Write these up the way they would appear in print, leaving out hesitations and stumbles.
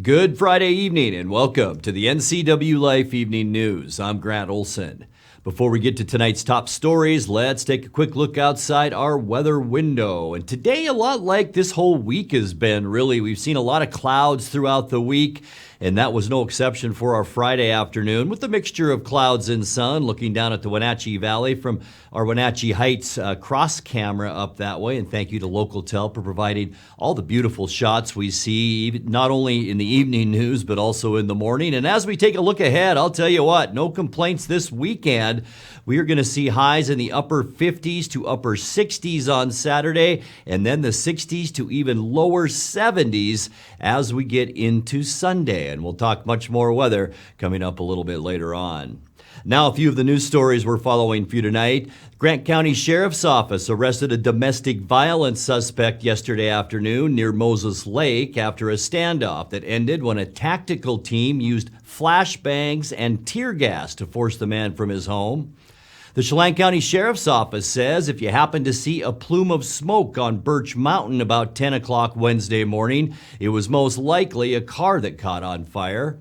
Good Friday evening and welcome to the NCWLIFE Evening News. I'm Grant Olson. Before we get to tonight's top stories, let's take a quick look outside our weather window. And today, a lot like this whole week has been, really. We've seen a lot of clouds throughout the week, and that was no exception for our Friday afternoon with a mixture of clouds and sun. Looking down at the Wenatchee Valley from our Wenatchee Heights cross camera up that way. And thank you to Local for providing all the beautiful shots we see, not only in the evening news, but also in the morning. And as we take a look ahead, I'll tell you what, no complaints this weekend. We are going to see highs in the upper 50s to upper 60s on Saturday, and then the 60s to even lower 70s as we get into Sunday. And we'll talk much more weather coming up a little bit later on. Now, a few of the news stories we're following for you tonight. Grant County Sheriff's Office arrested a domestic violence suspect yesterday afternoon near Moses Lake after a standoff that ended when a tactical team used flashbangs and tear gas to force the man from his home. The Chelan County Sheriff's Office says if you happen to see a plume of smoke on Burch Mountain about 10 o'clock Wednesday morning, it was most likely a car that caught on fire.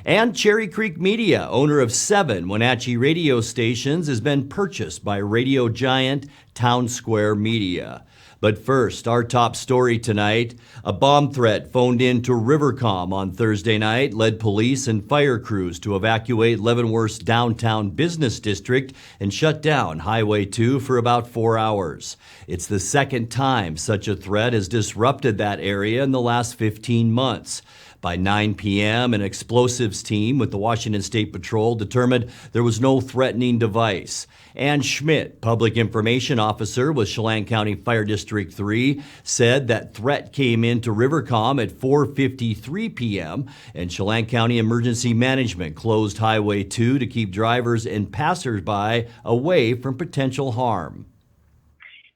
And Cherry Creek Media, owner of 7 Wenatchee radio stations, has been purchased by radio giant Townsquare Media. But first, our top story tonight, a bomb threat phoned in to Rivercom on Thursday night led police and fire crews to evacuate Leavenworth's downtown business district and shut down Highway 2 for about 4 hours. It's the second time such a threat has disrupted that area in the last 15 months. By 9 p.m., an explosives team with the Washington State Patrol determined there was no threatening device. Ann Schmidt, public information officer with Chelan County Fire District 3, said that threat came into Rivercom at 4:53 p.m., and Chelan County Emergency Management closed Highway 2 to keep drivers and passersby away from potential harm.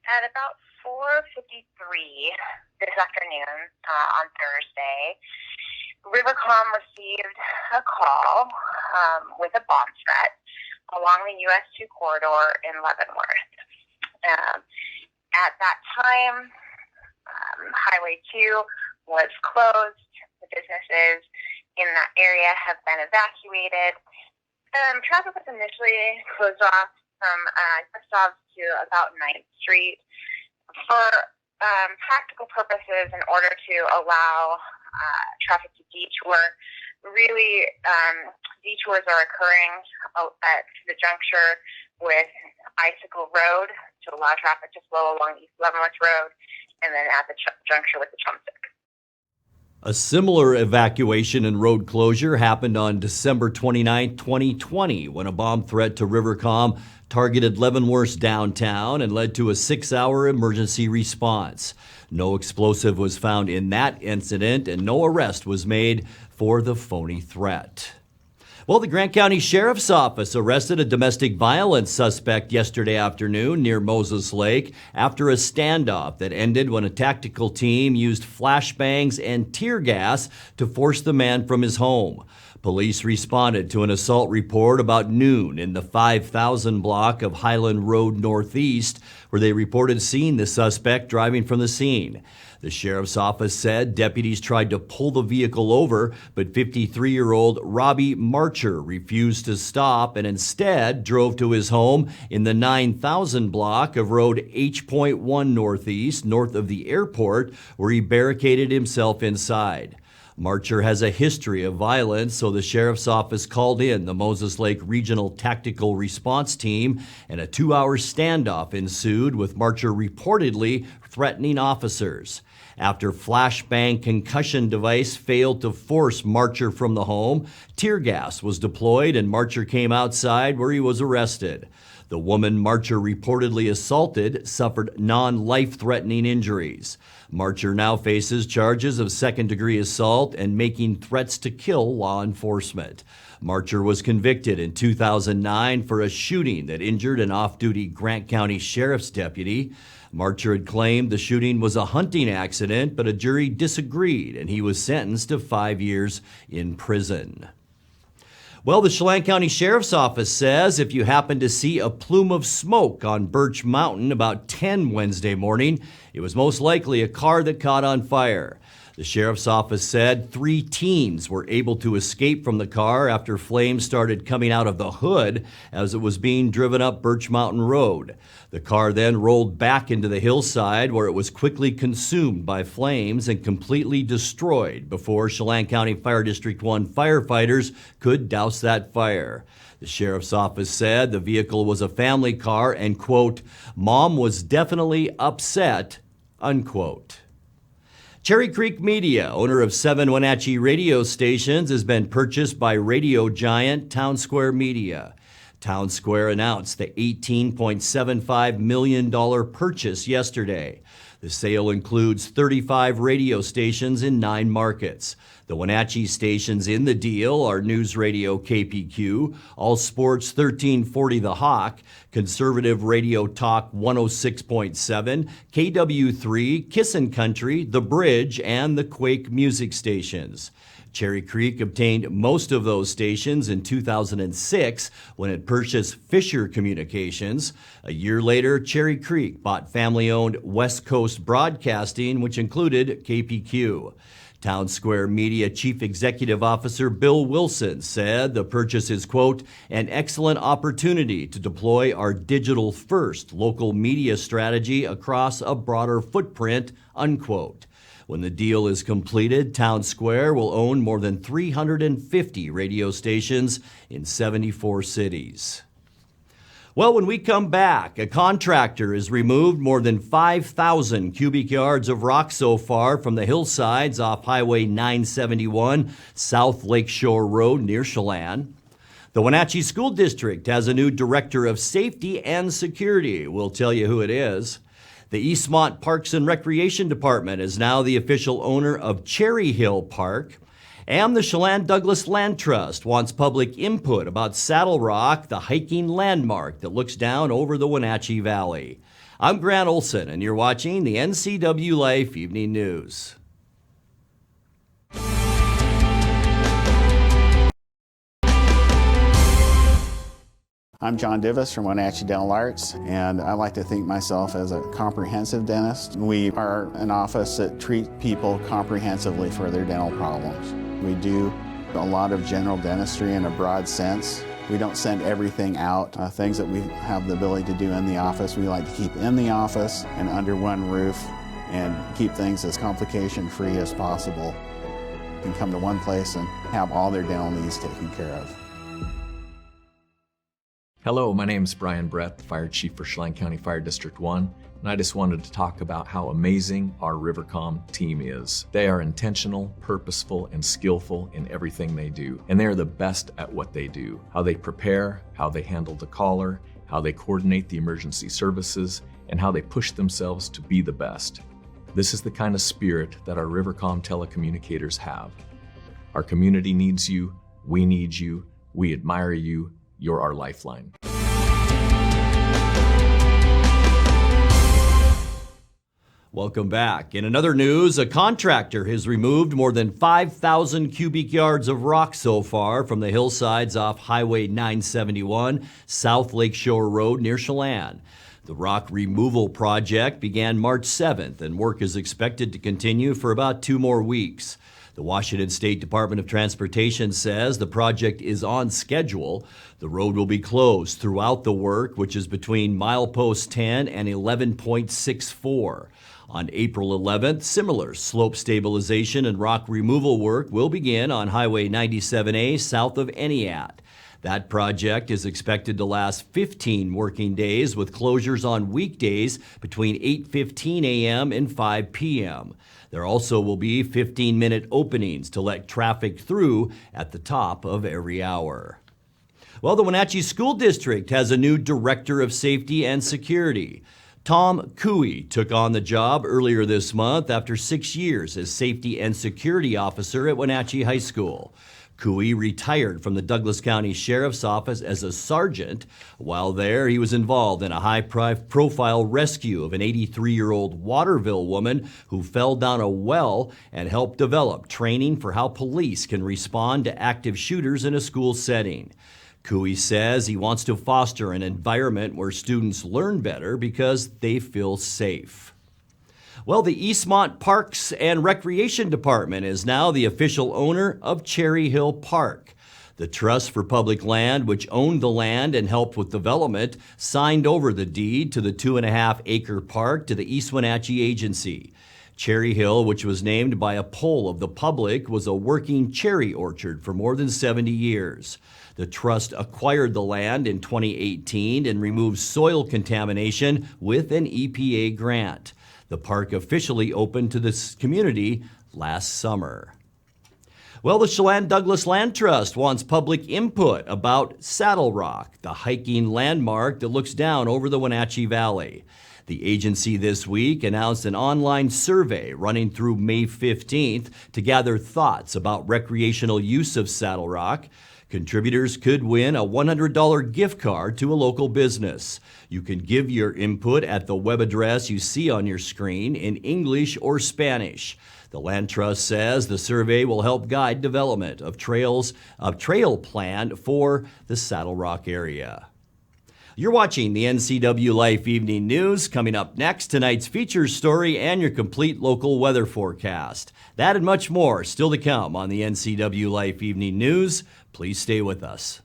At about 4:53 this afternoon on Thursday, Rivercom received a call with a bomb threat along the US 2 corridor in Leavenworth. At that time, Highway 2 was closed. The businesses in that area have been evacuated. Traffic was initially closed off from Gustav's to about 9th Street for practical purposes in order to allow traffic to detour. Really, detours are occurring at the juncture with Icicle Road to allow traffic to flow along East Leavenworth Road, and then at the juncture with the Chumstick. A similar evacuation and road closure happened on December 29, 2020, when a bomb threat to Rivercom targeted Leavenworth's downtown and led to a 6-hour emergency response. No explosive was found in that incident, and no arrest was made for the phony threat. Well, the Grant County Sheriff's Office arrested a domestic violence suspect yesterday afternoon near Moses Lake after a standoff that ended when a tactical team used flashbangs and tear gas to force the man from his home. Police responded to an assault report about noon in the 5000 block of Highland Road Northeast, where they reported seeing the suspect driving from the scene. The sheriff's office said deputies tried to pull the vehicle over, but 53-year-old Robbie Marcher refused to stop and instead drove to his home in the 9000 block of Road H.1 Northeast, north of the airport, where he barricaded himself inside. Marcher has a history of violence, so the sheriff's office called in the Moses Lake Regional Tactical Response Team, and a 2-hour standoff ensued with Marcher reportedly threatening officers. After flashbang concussion device failed to force Marcher from the home, tear gas was deployed and Marcher came outside where he was arrested. The woman Marcher reportedly assaulted suffered non-life-threatening injuries. Marcher now faces charges of second-degree assault and making threats to kill law enforcement. Marcher was convicted in 2009 for a shooting that injured an off-duty Grant County Sheriff's deputy. Marcher had claimed the shooting was a hunting accident, but a jury disagreed, and he was sentenced to 5 years in prison. Well, the Chelan County Sheriff's Office says if you happen to see a plume of smoke on Burch Mountain about 10 Wednesday morning, it was most likely a car that caught on fire. The sheriff's office said 3 teens were able to escape from the car after flames started coming out of the hood as it was being driven up Burch Mountain Road. The car then rolled back into the hillside where it was quickly consumed by flames and completely destroyed before Chelan County Fire District 1 firefighters could douse that fire. The sheriff's office said the vehicle was a family car and, quote, "Mom was definitely upset," unquote. Cherry Creek Media, owner of 7 Wenatchee radio stations, has been purchased by radio giant Townsquare Media. Townsquare announced the $18.75 million purchase yesterday. The sale includes 35 radio stations in 9 markets. The Wenatchee stations in the deal are News Radio KPQ, All Sports 1340 The Hawk, Conservative Radio Talk 106.7, KW3, Kissin' Country, The Bridge, and the Quake music stations. Cherry Creek obtained most of those stations in 2006 when it purchased Fisher Communications. A year later, Cherry Creek bought family-owned West Coast Broadcasting, which included KPQ. Townsquare Media Chief Executive Officer Bill Wilson said the purchase is, quote, "an excellent opportunity to deploy our digital-first local media strategy across a broader footprint," unquote. When the deal is completed, Townsquare will own more than 350 radio stations in 74 cities. Well, when we come back, a contractor has removed more than 5,000 cubic yards of rock so far from the hillsides off Highway 971, South Lakeshore Road near Chelan. The Wenatchee School District has a new director of safety and security. We'll tell you who it is. The Eastmont Parks and Recreation Department is now the official owner of Cherry Hill Park. And the Chelan Douglas Land Trust wants public input about Saddle Rock, the hiking landmark that looks down over the Wenatchee Valley. I'm Grant Olson, and you're watching the NCWLIFE Evening News. I'm John Divis from Wenatchee Dental Arts, and I like to think myself as a comprehensive dentist. We are an office that treats people comprehensively for their dental problems. We do a lot of general dentistry in a broad sense. We don't send everything out. Things that we have the ability to do in the office, we like to keep in the office and under one roof and keep things as complication-free as possible. You can come to one place and have all their dental needs taken care of. Hello, my name is Brian Brett, the Fire Chief for Chelan County Fire District 1, and I just wanted to talk about how amazing our Rivercom team is. They are intentional, purposeful, and skillful in everything they do, and they are the best at what they do. How they prepare, how they handle the caller, how they coordinate the emergency services, and how they push themselves to be the best. This is the kind of spirit that our Rivercom telecommunicators have. Our community needs you, we need you, we admire you, you're our lifeline. Welcome back. In another news, a contractor has removed more than 5,000 cubic yards of rock so far from the hillsides off Highway 971, South Lakeshore Road near Chelan. The rock removal project began March 7th, and work is expected to continue for about 2 more weeks. The Washington State Department of Transportation says the project is on schedule. The road will be closed throughout the work, which is between milepost 10 and 11.64. On April 11th, similar slope stabilization and rock removal work will begin on Highway 97A south of Eniat. That project is expected to last 15 working days with closures on weekdays between 8:15 a.m. and 5 p.m. There also will be 15-minute openings to let traffic through at the top of every hour. Well, the Wenatchee School District has a new Director of Safety and Security. Tom Cooey took on the job earlier this month after 6 years as Safety and Security Officer at Wenatchee High School. Cooey retired from the Douglas County Sheriff's Office as a sergeant. While there, he was involved in a high-profile rescue of an 83-year-old Waterville woman who fell down a well and helped develop training for how police can respond to active shooters in a school setting. Cooey says he wants to foster an environment where students learn better because they feel safe. Well, the Eastmont Parks and Recreation Department is now the official owner of Cherry Hill Park. The Trust for Public Land, which owned the land and helped with development, signed over the deed to the 2.5-acre park to the East Wenatchee Agency. Cherry Hill, which was named by a poll of the public, was a working cherry orchard for more than 70 years. The trust acquired the land in 2018 and removed soil contamination with an EPA grant. The park officially opened to the community last summer. Well, the Chelan Douglas Land Trust wants public input about Saddle Rock, the hiking landmark that looks down over the Wenatchee Valley. The agency this week announced an online survey running through May 15th to gather thoughts about recreational use of Saddle Rock. Contributors could win a $100 gift card to a local business. You can give your input at the web address you see on your screen in English or Spanish. The Land Trust says the survey will help guide development of a trail plan for the Saddle Rock area. You're watching the NCWLIFE Evening News. Coming up next, tonight's features story and your complete local weather forecast. That and much more still to come on the NCWLIFE Evening News. Please stay with us.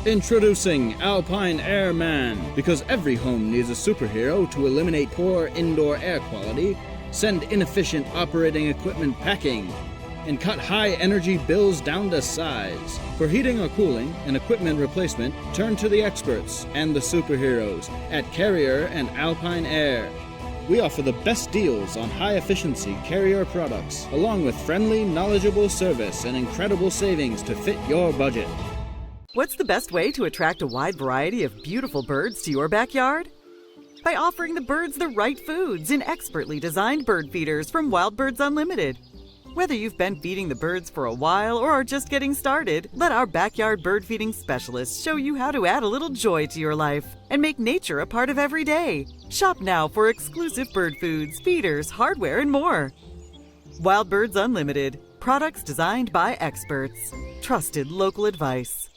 Introducing Alpine Airman. Because every home needs a superhero to eliminate poor indoor air quality, send inefficient operating equipment packing, and cut high energy bills down to size. For heating or cooling and equipment replacement, turn to the experts and the superheroes at Carrier and Alpine Air. We offer the best deals on high-efficiency Carrier products, along with friendly, knowledgeable service and incredible savings to fit your budget. What's the best way to attract a wide variety of beautiful birds to your backyard? By offering the birds the right foods in expertly designed bird feeders from Wild Birds Unlimited. Whether you've been feeding the birds for a while or are just getting started, let our backyard bird feeding specialists show you how to add a little joy to your life and make nature a part of every day. Shop now for exclusive bird foods, feeders, hardware, and more. Wild Birds Unlimited. Products designed by experts. Trusted local advice.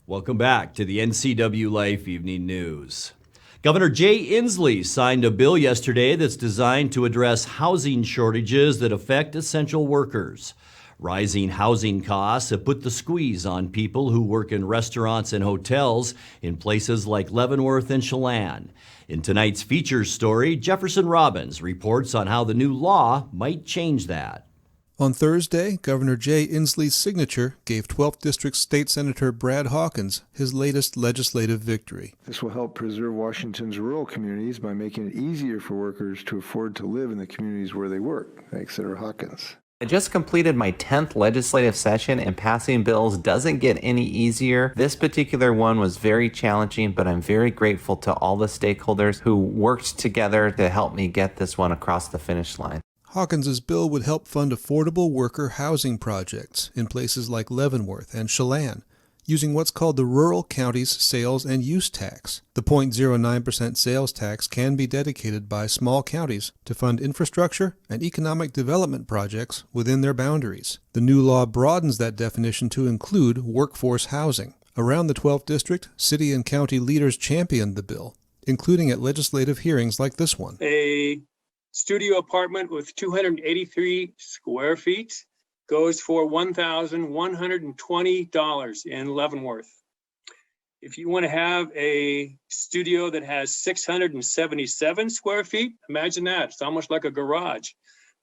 Welcome back to the NCWLIFE Evening News. Governor Jay Inslee signed a bill yesterday that's designed to address housing shortages that affect essential workers. Rising housing costs have put the squeeze on people who work in restaurants and hotels in places like Leavenworth and Chelan. In tonight's features story, Jefferson Robbins reports on how the new law might change that. On Thursday, Governor Jay Inslee's signature gave 12th District State Senator Brad Hawkins his latest legislative victory. This will help preserve Washington's rural communities by making it easier for workers to afford to live in the communities where they work. Thanks, Senator Hawkins. I just completed my 10th legislative session, and passing bills doesn't get any easier. This particular one was very challenging, but I'm very grateful to all the stakeholders who worked together to help me get this one across the finish line. Hawkins's bill would help fund affordable worker housing projects in places like Leavenworth and Chelan, using what's called the Rural Counties Sales and Use Tax. The 0.09% sales tax can be dedicated by small counties to fund infrastructure and economic development projects within their boundaries. The new law broadens that definition to include workforce housing. Around the 12th District, city and county leaders championed the bill, including at legislative hearings like this one. A studio apartment with 283 square feet goes for $1,120 in Leavenworth. If you want to have a studio that has 677 square feet, imagine that. It's almost like a garage.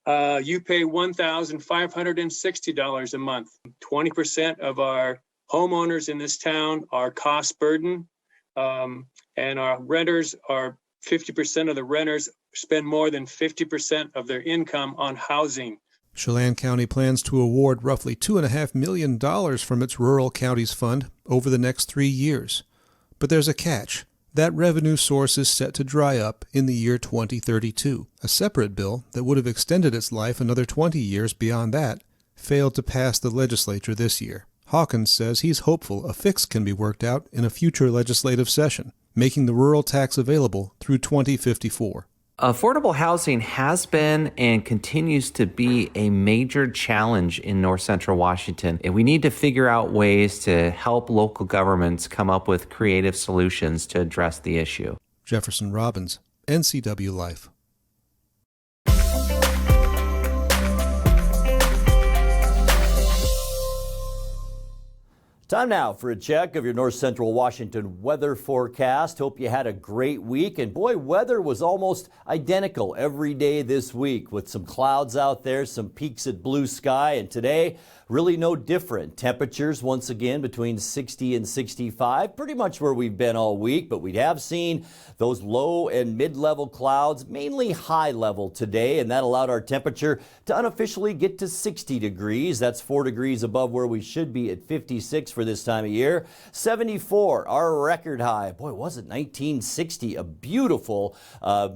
You pay $1,560 a month. 20% of our homeowners in this town are cost burden, and our renters are 50% of the renters spend more than 50% of their income on housing. Chelan County plans to award roughly $2.5 million from its Rural Counties Fund over the next 3 years. But there's a catch. That revenue source is set to dry up in the year 2032. A separate bill that would have extended its life another 20 years beyond that failed to pass the legislature this year. Hawkins says he's hopeful a fix can be worked out in a future legislative session, making the rural tax available through 2054. Affordable housing has been and continues to be a major challenge in North Central Washington, and we need to figure out ways to help local governments come up with creative solutions to address the issue. Jefferson Robbins, NCWLIFE. Time now for a check of your North Central Washington weather forecast. Hope you had a great week. And boy, weather was almost identical every day this week with some clouds out there, some peaks at blue sky. And today, really no different. Temperatures once again between 60 and 65, pretty much where we've been all week. But we have seen those low and mid-level clouds, mainly high level today. And that allowed our temperature to unofficially get to 60 degrees. That's 4 degrees above where we should be at 56 for this time of year. 74, our record high. Boy, was it 1960, a beautiful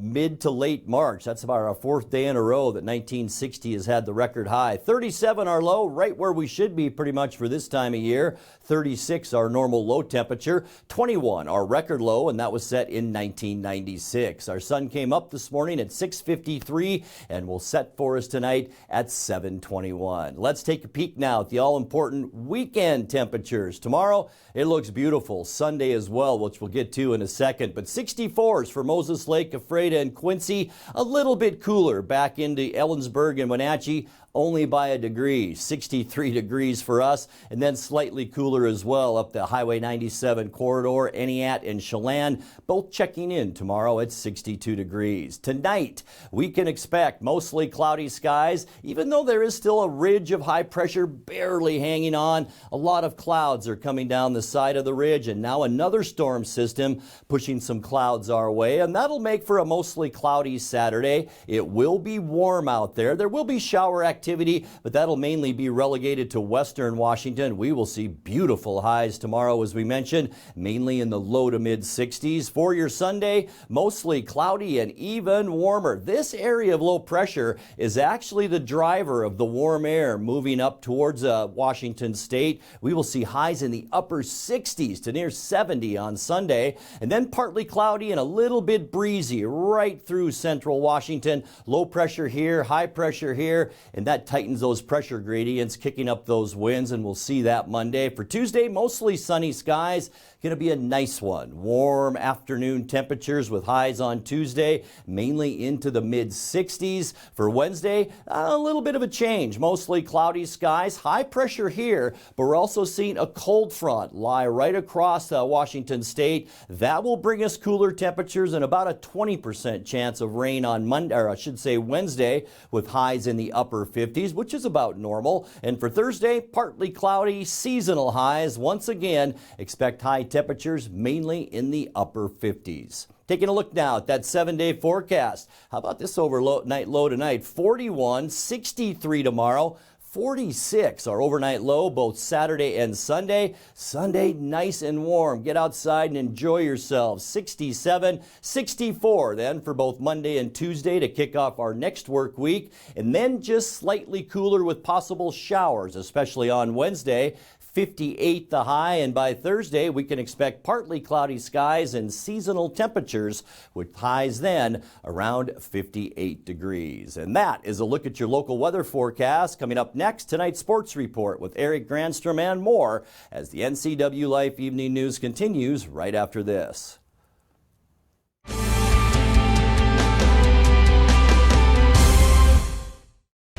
mid to late March. That's about our fourth day in a row that 1960 has had the record high. 37, our low, right where we should be pretty much for this time of year. 36, our normal low temperature. 21, our record low, and that was set in 1996. Our sun came up this morning at 6:53 and will set for us tonight at 7:21. Let's take a peek now at the all-important weekend temperatures. Tomorrow, it looks beautiful. Sunday as well, which we'll get to in a second. But 64s for Moses Lake, Ephrata, and Quincy. A little bit cooler back into Ellensburg and Wenatchee, only by a degree. 63 degrees for us, and then slightly cooler as well up the Highway 97 corridor. Eniat and Chelan both checking in tomorrow at 62 degrees. Tonight, we can expect mostly cloudy skies, even though there is still a ridge of high pressure barely hanging on. A lot of clouds are coming down the side of the ridge, and now another storm system pushing some clouds our way, and that'll make for a mostly cloudy Saturday. It will be warm out there. There will be shower activity, but that'll mainly be relegated to western Washington. We will see beautiful highs tomorrow, as we mentioned, mainly in the low to mid 60s. For your Sunday, mostly cloudy and even warmer. This area of low pressure is actually the driver of the warm air moving up towards Washington State. We will see highs in the upper 60s to near 70 on Sunday, and then partly cloudy and a little bit breezy right through central Washington. Low pressure here, high pressure here, and that tightens those pressure gradients, kicking up those winds, and we'll see that Monday. For Tuesday, mostly sunny skies. Going to be a nice one. Warm afternoon temperatures with highs on Tuesday, mainly into the mid 60s. For Wednesday, a little bit of a change. Mostly cloudy skies, high pressure here, but we're also seeing a cold front lie right across Washington State. That will bring us cooler temperatures and about a 20% chance of rain on Monday, or I should say Wednesday, with highs in the upper 50s, which is about normal. And for Thursday, partly cloudy, seasonal highs. Once again, expect high temperatures mainly in the upper 50s. Taking a look now at that 7-day forecast. How about this overnight low tonight? 41, 63 tomorrow. 46, our overnight low, both Saturday and Sunday. Sunday, nice and warm. Get outside and enjoy yourselves. 67, 64 then for both Monday and Tuesday to kick off our next work week. And then just slightly cooler with possible showers, especially on Wednesday. 58 the high, and by Thursday we can expect partly cloudy skies and seasonal temperatures with highs then around 58 degrees. And that is a look at your local weather forecast. Coming up next, tonight's sports report with Eric Granstrom and more as the NCWLIFE Evening News continues right after this.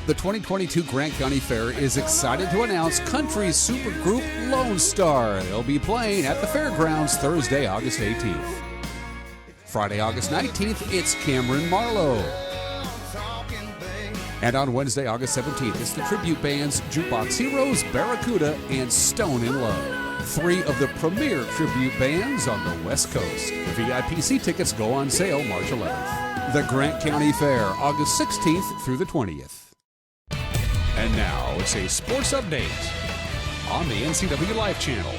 The 2022 Grant County Fair is excited to announce country supergroup Lone Star. They'll be playing at the fairgrounds Thursday, August 18th. Friday, August 19th, it's Cameron Marlowe. And on Wednesday, August 17th, it's the tribute bands Jukebox Heroes, Barracuda, and Stone in Love. 3 of the premier tribute bands on the West Coast. The VIPC tickets go on sale March 11th. The Grant County Fair, August 16th through the 20th. And now it's a sports update on the NCWLIFE channel.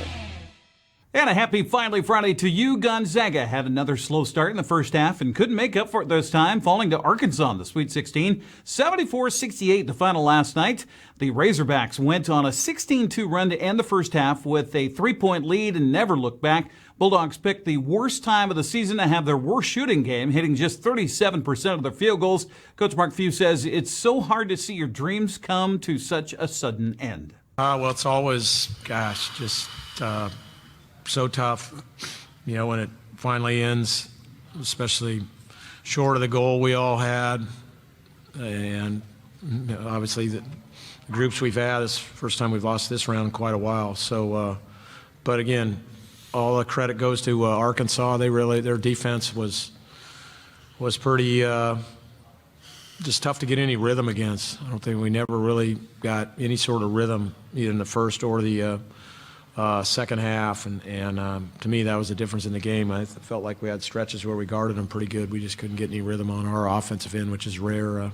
And a happy Finally Friday to you. Gonzaga had another slow start in the first half and couldn't make up for it this time, falling to Arkansas in the Sweet 16. 74-68 the final last night. The Razorbacks went on a 16-2 run to end the first half with a 3-point lead and never looked back. Bulldogs picked the worst time of the season to have their worst shooting game, hitting just 37% of their field goals. Coach Mark Few says it's so hard to see your dreams come to such a sudden end. Well, it's always, just so tough, when it finally ends, especially short of the goal we all had. And obviously the groups we've had, this is the first time we've lost this round in quite a while. So, but again, all the credit goes to Arkansas. Their defense was pretty just tough to get any rhythm against. I don't think we never really got any sort of rhythm either in the first or the second half, and to me that was the difference in the game. I felt like we had stretches where we guarded them pretty good. We just couldn't get any rhythm on our offensive end, which is rare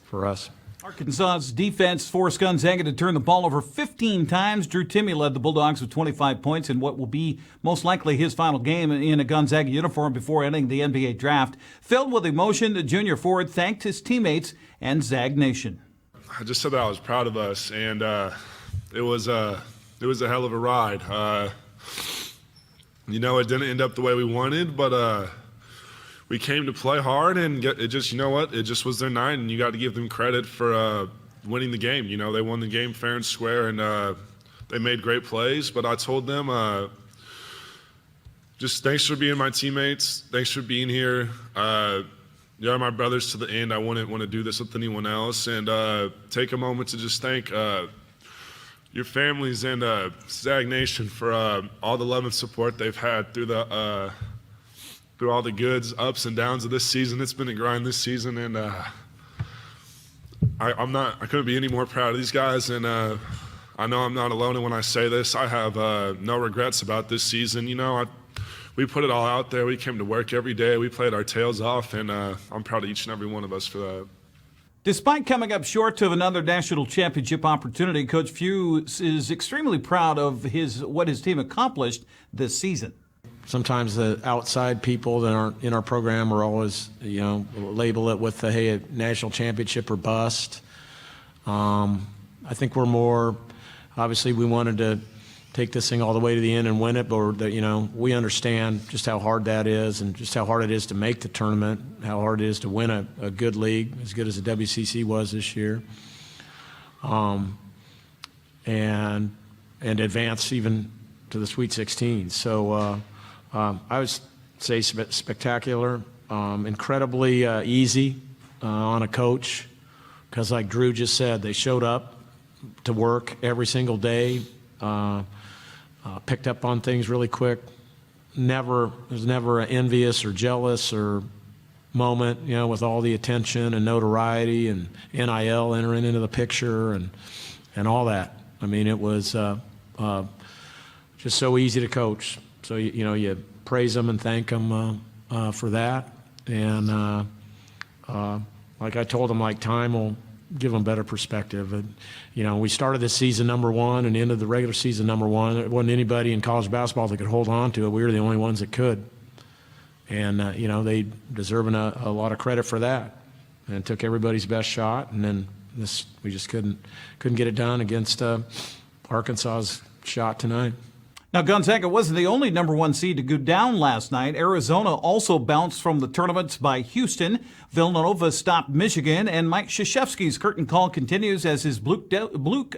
for us. Arkansas's defense forced Gonzaga to turn the ball over 15 times. Drew Timme led the Bulldogs with 25 points in what will be most likely his final game in a Gonzaga uniform before ending the NBA draft. Filled with emotion, the junior forward thanked his teammates and Zag Nation. I just said that I was proud of us, and it was a hell of a ride. It didn't end up the way we wanted, but we came to play hard, and it just, it just was their night, and you got to give them credit for winning the game. They won the game fair and square, and they made great plays. But I told them, just thanks for being my teammates. Thanks for being here. You're my brothers to the end. I wouldn't want to do this with anyone else. And take a moment to just thank your families and Zag Nation for all the love and support they've had through all the goods, ups and downs of this season. It's been a grind this season, and I couldn't be any more proud of these guys. And I know I'm not alone when I say this. I have no regrets about this season. We put it all out there. We came to work every day. We played our tails off, and I'm proud of each and every one of us for that. Despite coming up short of another national championship opportunity, Coach Few is extremely proud of what his team accomplished this season. Sometimes the outside people that aren't in our program are always, label it with a national championship or bust. I think we're more, obviously we wanted to take this thing all the way to the end and win it, but we understand just how hard that is and just how hard it is to make the tournament, how hard it is to win a good league, as good as the WCC was this year, and advance even to the Sweet 16. So I would say spectacular, incredibly easy on a coach, because like Drew just said, they showed up to work every single day, picked up on things really quick. There's never an envious or jealous or moment, with all the attention and notoriety and NIL entering into the picture and all that. I mean, it was just so easy to coach. So, you praise them and thank them for that. And like I told them, time will give them better perspective. And, we started this season number one and ended the regular season number one. There wasn't anybody in college basketball that could hold on to it. We were the only ones that could. And, they deserve a lot of credit for that. And took everybody's best shot. And then we just couldn't get it done against Arkansas's shot tonight. Now, Gonzaga wasn't the only number one seed to go down last night. Arizona also bounced from the tournament by Houston. Villanova stopped Michigan, and Mike Krzyzewski's curtain call continues as his Duke Blue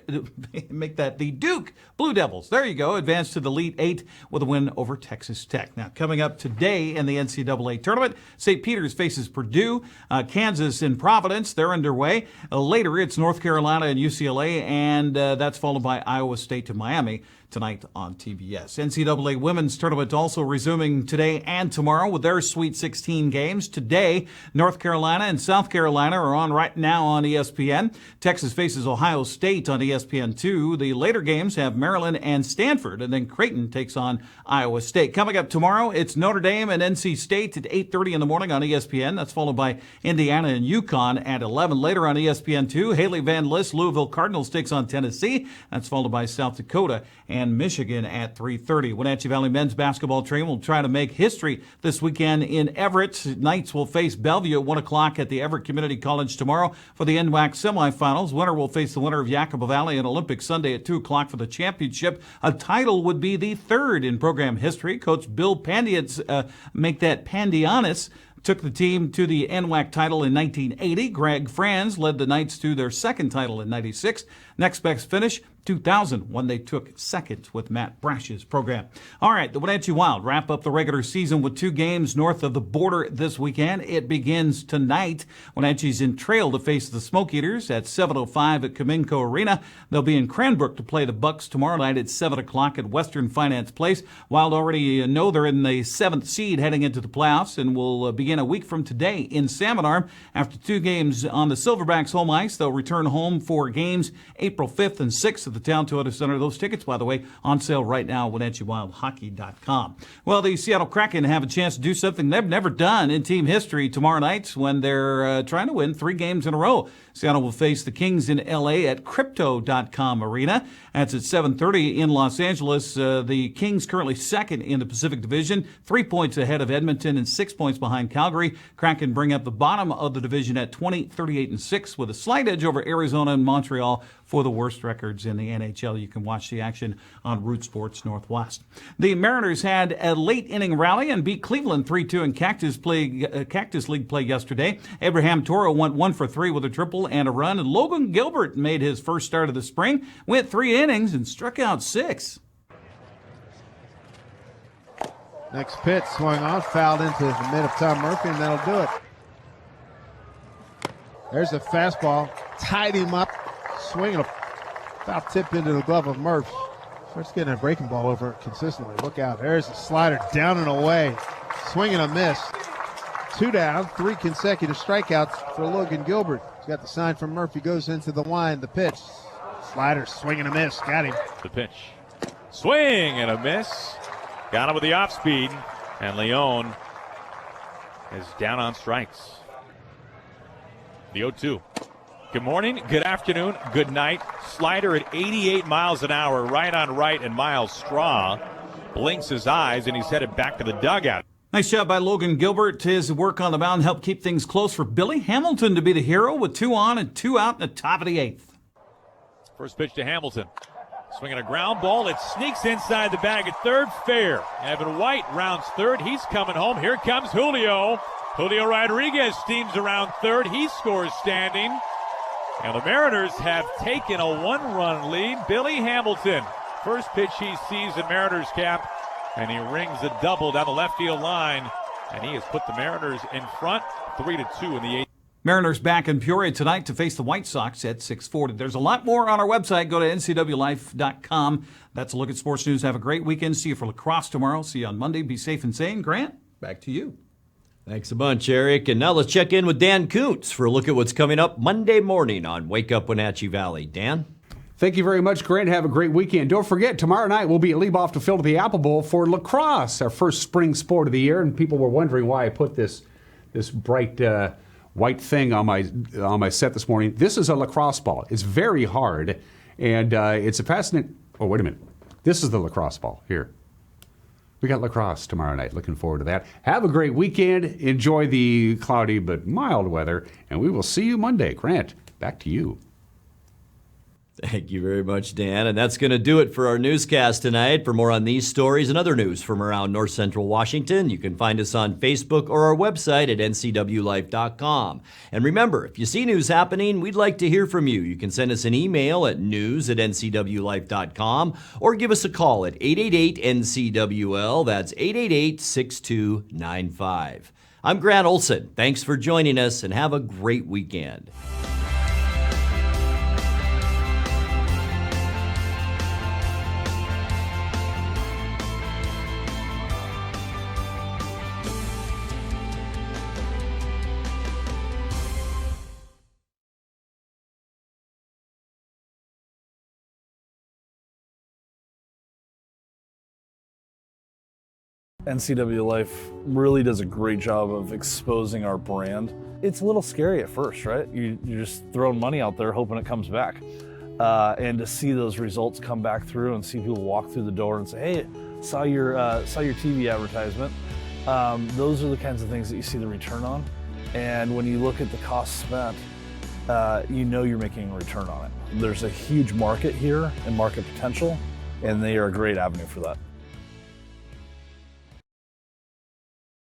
Devils, there you go, advanced to the Elite Eight with a win over Texas Tech. Now, coming up today in the NCAA tournament, St. Peter's faces Purdue, Kansas and Providence, they're underway. Later, it's North Carolina and UCLA, and that's followed by Iowa State to Miami tonight on TBS. NCAA Women's Tournament also resuming today and tomorrow with their Sweet 16 games. Today, North Carolina and South Carolina are on right now on ESPN. Texas faces Ohio State on ESPN2. The later games have Maryland and Stanford, and then Creighton takes on Iowa State. Coming up tomorrow, it's Notre Dame and NC State at 8:30 in the morning on ESPN. That's followed by Indiana and UConn at 11. Later on ESPN2, Haley Van List, Louisville Cardinals takes on Tennessee. That's followed by South Dakota and and Michigan at 3:30. Wenatchee Valley men's basketball team will try to make history this weekend in Everett. Knights will face Bellevue at 1 o'clock at the Everett Community College tomorrow for the NWAC semifinals. Winner will face the winner of Yakima Valley and Olympic Sunday at 2 o'clock for the championship. A title would be the third in program history. Coach Bill Pandianis took the team to the NWAC title in 1980. Greg Franz led the Knights to their second title in 96. Next best finish, 2000, when they took second with Matt Brash's program. All right, the Wenatchee Wild wrap up the regular season with 2 games north of the border this weekend. It begins tonight. Wenatchee's in Trail to face the Smoke Eaters at 7:05 at Cominco Arena. They'll be in Cranbrook to play the Bucks tomorrow night at 7 o'clock at Western Finance Place. Wild already know they're in the 7th seed heading into the playoffs and will begin a week from today in Salmon Arm. After 2 games on the Silverbacks home ice, they'll return home for games April 5th and 6th at the Town Toyota Center. Those tickets, by the way, on sale right now at WenatcheeWildHockey.com. Well, the Seattle Kraken have a chance to do something they've never done in team history tomorrow night when they're trying to win 3 games in a row. Seattle will face the Kings in L.A. at Crypto.com Arena. That's at 7:30 in Los Angeles. The Kings currently second in the Pacific Division, 3 points ahead of Edmonton and 6 points behind Calgary. Kraken bring up the bottom of the division at 20-38-6 with a slight edge over Arizona and Montreal for the worst records in the NHL. You can watch the action on Root Sports Northwest. The Mariners had a late inning rally and beat Cleveland 3-2 in Cactus League play yesterday. Abraham Toro went 1 for 3 with a triple and a run, and Logan Gilbert made his first start of the spring, went 3 innings and struck out 6. Next pitch swung on, fouled into the mid of Tom Murphy, and that'll do it. There's a fastball, tied him up, swinging a foul tip into the glove of Murphy. Starts getting a breaking ball over it consistently. Look out, there's a slider down and away, swing and a miss. 2 down, 3 consecutive strikeouts for Logan Gilbert. He's got the sign from Murphy, goes into the line, the pitch. Slider, swing and a miss, got him. The pitch, swing and a miss. Got him with the off speed, and Leon is down on strikes. The 0-2. Good morning, good afternoon, good night. Slider at 88 miles an hour, right on right, and Miles Straw blinks his eyes, and he's headed back to the dugout. Nice job by Logan Gilbert. His work on the mound helped keep things close for Billy Hamilton to be the hero with 2 on and 2 out in the top of the 8th. First pitch to Hamilton. Swinging a ground ball. It sneaks inside the bag at third, fair. Evan White rounds third. He's coming home. Here comes Julio. Julio Rodriguez steams around third. He scores standing. And the Mariners have taken a 1-run lead. Billy Hamilton, first pitch he sees in Mariners cap, and he rings a double down the left field line, and he has put the Mariners in front 3-2 in the 8th. Mariners back in Peoria tonight to face the White Sox at 6:40. There's a lot more on our website. Go to NCWLIFE.com. That's a look at sports news. Have a great weekend. See you for lacrosse tomorrow. See you on Monday. Be safe and sane. Grant, back to you. Thanks a bunch, Eric. And now let's check in with Dan Kuntz for a look at what's coming up Monday morning on Wake Up Wenatchee Valley. Dan? Thank you very much, Grant. Have a great weekend. Don't forget, tomorrow night we'll be at Leboff to field the Apple Bowl for lacrosse, our first spring sport of the year. And people were wondering why I put this bright white thing on my set this morning. This is a lacrosse ball. It's very hard, and it's a fascinating. Oh, wait a minute. This is the lacrosse ball here. We got lacrosse tomorrow night. Looking forward to that. Have a great weekend. Enjoy the cloudy but mild weather, and we will see you Monday. Grant, back to you. Thank you very much, Dan. And that's going to do it for our newscast tonight. For more on these stories and other news from around North Central Washington, you can find us on Facebook or our website at ncwlife.com. And remember, if you see news happening, we'd like to hear from you. You can send us an email at news@ncwlife.com or give us a call at 888-NCWL. That's 888-6295. I'm Grant Olson. Thanks for joining us, and have a great weekend. NCWLIFE really does a great job of exposing our brand. It's a little scary at first, right? You're just throwing money out there hoping it comes back. and to see those results come back through and see people walk through the door and say, hey, saw your TV advertisement. Those are the kinds of things that you see the return on. And when you look at the cost spent, you know you're making a return on it. There's a huge market here and market potential, and they are a great avenue for that.